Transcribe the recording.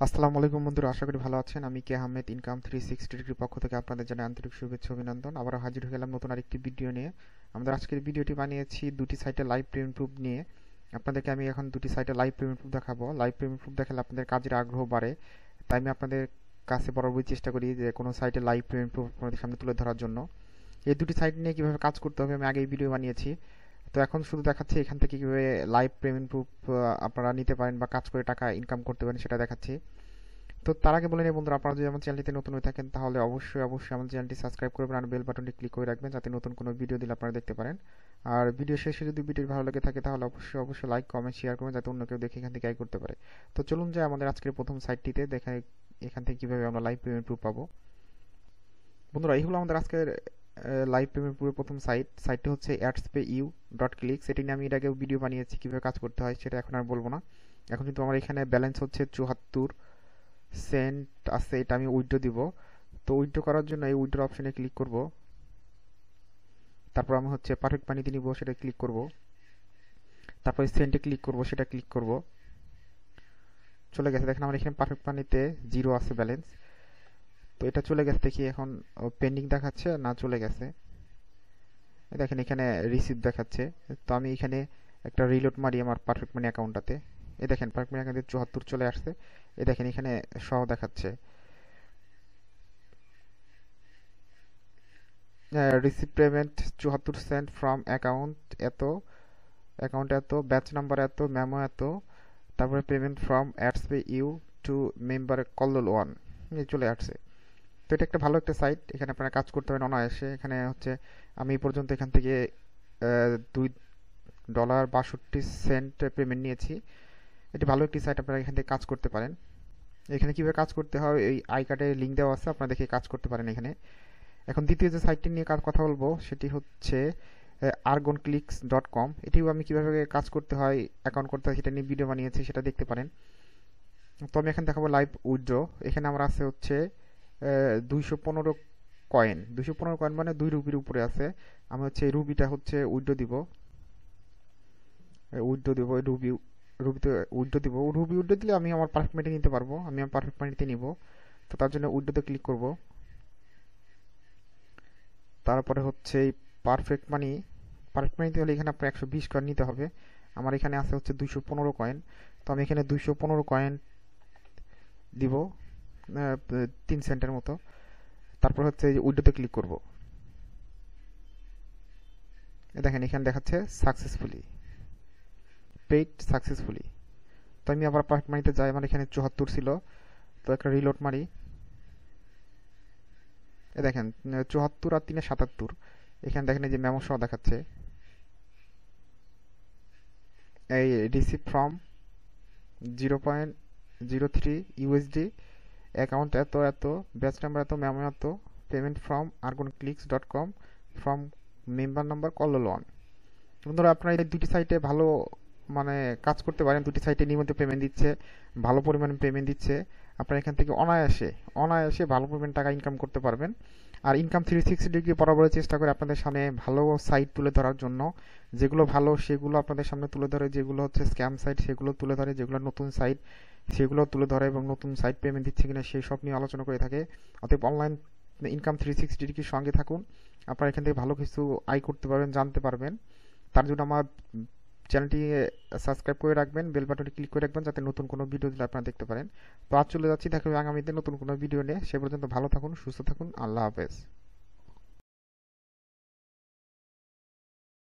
আসসালামু আলাইকুম বন্ধুরা, আশা করি ভালো আছেন। আমি কে আহমেদ ইনকাম 360 ডিগ্রির পক্ষ থেকে আপনাদের জানাই আন্তরিক শুভেচ্ছা অভিনন্দন। আবারও হাজির হয়ে গেলাম নতুন আরেকটি ভিডিও নিয়ে। আমাদের আজকের ভিডিওটি বানিয়েছি দুটি সাইটে লাইভ পেমেন্ট প্রুফ নিয়ে। আপনাদেরকে আমি এখন দুটি সাইটে লাইভ পেমেন্ট প্রুফ দেখাবো। লাইভ পেমেন্ট প্রুফ দেখালে আপনাদের কাজের আগ্রহ বাড়ে, তাই আমি আপনাদের কাছে বরাবরই চেষ্টা করি যে কোনো সাইটে লাইভ পেমেন্ট প্রুফ আপনাদের সামনে তুলে ধরার জন্য। এই দুটি সাইট নিয়ে কীভাবে কাজ করতে হবে আমি আগেই ভিডিও বানিয়েছি। তো এখন শুধু দেখাচ্ছি এখান থেকে কীভাবে লাইভ পেমেন্ট প্রুফ আপনারা নিতে পারেন বা কাজ করে টাকা ইনকাম করতে পারেন সেটা দেখাচ্ছি। তো তার আগে বলে নিই বন্ধুরা, আপনারা যদি আমার চ্যানেলটিতে নতুন হয়ে থাকেন তাহলে অবশ্যই আমার চ্যানেলটি সাবস্ক্রাইব করবেন আর বেল বাটনটি ক্লিক করে রাখবেন যাতে নতুন কোনো ভিডিও দিলে আপনারা দেখতে পারেন। আর ভিডিও শেষে যদি ভিডিও ভালো লেগে থাকে তাহলে অবশ্যই লাইক কমেন্ট শেয়ার করবেন যাতে অন্য কেউ দেখে এখান থেকে আয় করতে পারে। তো চলুন যাই আমাদের আজকের প্রথম সাইটটিতে দেখাই এখান থেকে কীভাবে আমরা লাইভ পেমেন্ট প্রুফ পাবো। বন্ধুরা, এই হলো আমাদের আজকের লাইভ পেমেন্ট প্রুফের প্রথম সাইটটি হচ্ছে adspayu.click। সেটি নিয়ে আমি এর আগেও ভিডিও বানিয়েছি, কীভাবে কাজ করতে হয় সেটা এখন আর বলবো না। এখন কিন্তু আমার এখানে ব্যালেন্স হচ্ছে 74 সেন্ট আছে, এটা আমি উইথড্র দিব। তো উইথড্র করার জন্য এই উইথড্র অপশনে ক্লিক করব, তারপর আমি হচ্ছে পারফেক্ট মানিতে নিব, সেটা ক্লিক করব, তারপর সেন্টে ক্লিক করব, সেটা ক্লিক করব। চলে গেছে, দেখেন আমার এখানে পারফেক্ট মানিতে 0 আছে ব্যালেন্স। তো এটা চলে গেছে, দেখি এখন পেন্ডিং দেখাচ্ছে না, চলে গেছে। দেখেন এখানে রিসিভ দেখাচ্ছে। তো আমি এখানে একটা রিলোড মারি আমার পারফেক্ট মানি অ্যাকাউন্টটাতে। এই দেখেন পারফেক্ট মানি অ্যাকাউন্টে 74 চলে আসছে। এই দেখেন এখানে সহ দেখাচ্ছে receive payment 74 cent from account এত, ব্যাচ নাম্বার এত, মেমো এত, তারপরে payment from adspayu to member Kallol 1 চলে আসছে। তো এটা একটা ভালো একটা সাইট, এখানে আপনারা কাজ করতে পারেন অনায়াসে। এখানে হচ্ছে আমি এই পর্যন্ত এখান থেকে $2.62 পেমেন্ট নিয়েছি। এটি ভালো একটি সাইট, আপনারা এখান থেকে কাজ করতে পারেন। এখানে কীভাবে কাজ করতে হয় এই আই কার্ডে লিঙ্ক দেওয়া আছে, আপনারা দেখে কাজ করতে পারেন এখানে। এখন দ্বিতীয় যে সাইটটি নিয়ে কথা বলবো সেটি হচ্ছে argonclicks.com। এটিও আমি কীভাবে কাজ করতে হয়, অ্যাকাউন্ট করতে হয় সেটা নিয়ে ভিডিও বানিয়েছি, সেটা দেখতে পারেন। তো আমি এখন দেখাবো লাইভ উইথড্র। এখানে আমার আছে হচ্ছে 215 কয়েন। 215 কয়েন মানে 2 রুপির উপরে আছে। আমি হচ্ছে এই রুবিটা হচ্ছে উইথড্র দিব, রুবিতে উইথড্র দিব। রুবি উইথড্র দিলে আমি আমার পারফেক্ট মানিতে নিতে পারবো, আমি আমার পারফেক্ট মানিতে নিব। তো তার জন্য উইথড্রতে ক্লিক করব, তারপরে হচ্ছে এই পারফেক্ট মানিতে হলে এখানে আপনার 120 কয়েন নিতে হবে। আমার এখানে আছে হচ্ছে 215 কয়েন। তো আমি এখানে 215 কয়েন দিব, 3 সেন্টের মতো। তারপর হচ্ছে এই উইথড্রতে ক্লিক করব। দেখেন এখানে দেখাচ্ছে পেইড সাকসেসফুলি। তো আমি আবার পারফেক্ট মানিতে যাই, আমার এখানে 74 ছিল। তো একটা রিলোড মারি, দেখেন 74 আর 3 77। এখানে দেখেন এই যে মেমো সহ দেখাচ্ছে এই রিসিভ ফ্রম 0.03 ইউএসডি, অ্যাকাউন্ট এত এত, ব্যাচ নাম্বার এত, মেমো এত, payment from argonclicks.com from member number Kallol 1। বন্ধুরা, আপনারা এই দুটি সাইটে ভালো মানে কাজ করতে পারেন। দুটি সাইটে নিয়মিত পেমেন্ট দিচ্ছে, ভালো পরিমাণে পেমেন্ট দিচ্ছে। আপনারা এখান থেকে অনায়াসে ভালো পরিমাণ টাকা ইনকাম করতে পারবেন। আর ইনকাম 360 ডিগ্রি বরাবর চেষ্টা করে আপনাদের সামনে ভালো সাইট তুলে ধরার জন্য। যেগুলো ভালো সেগুলো আপনাদের সামনে তুলে ধরে, যেগুলো হচ্ছে স্ক্যাম সাইট সেগুলো তুলে ধরে, যেগুলো নতুন সাইট সেগুলো তুলে ধরে এবং নতুন সাইট পেমেন্ট দিচ্ছে কিনা সেই সব নিয়ে আলোচনা করে থাকে। অতএব অনলাইন ইনকাম 360 ডিগ্রির সঙ্গে থাকুন, আপনারা এখান থেকে ভালো কিছু আয় করতে পারবেন, জানতে পারবেন। তার জন্য আমার চ্যানেলটি সাবস্ক্রাইব করে রাখবেন, বেল বাটনটি ক্লিক করে রাখবেন যাতে নতুন কোনো ভিডিও দিলে আপনারা দেখতে পারেন। তো আজ চলে যাচ্ছি, দেখা হবে আগামীতে নতুন কোনো ভিডিও নিয়ে। সে পর্যন্ত ভালো থাকুন, সুস্থ থাকুন, আল্লাহ হাফেজ।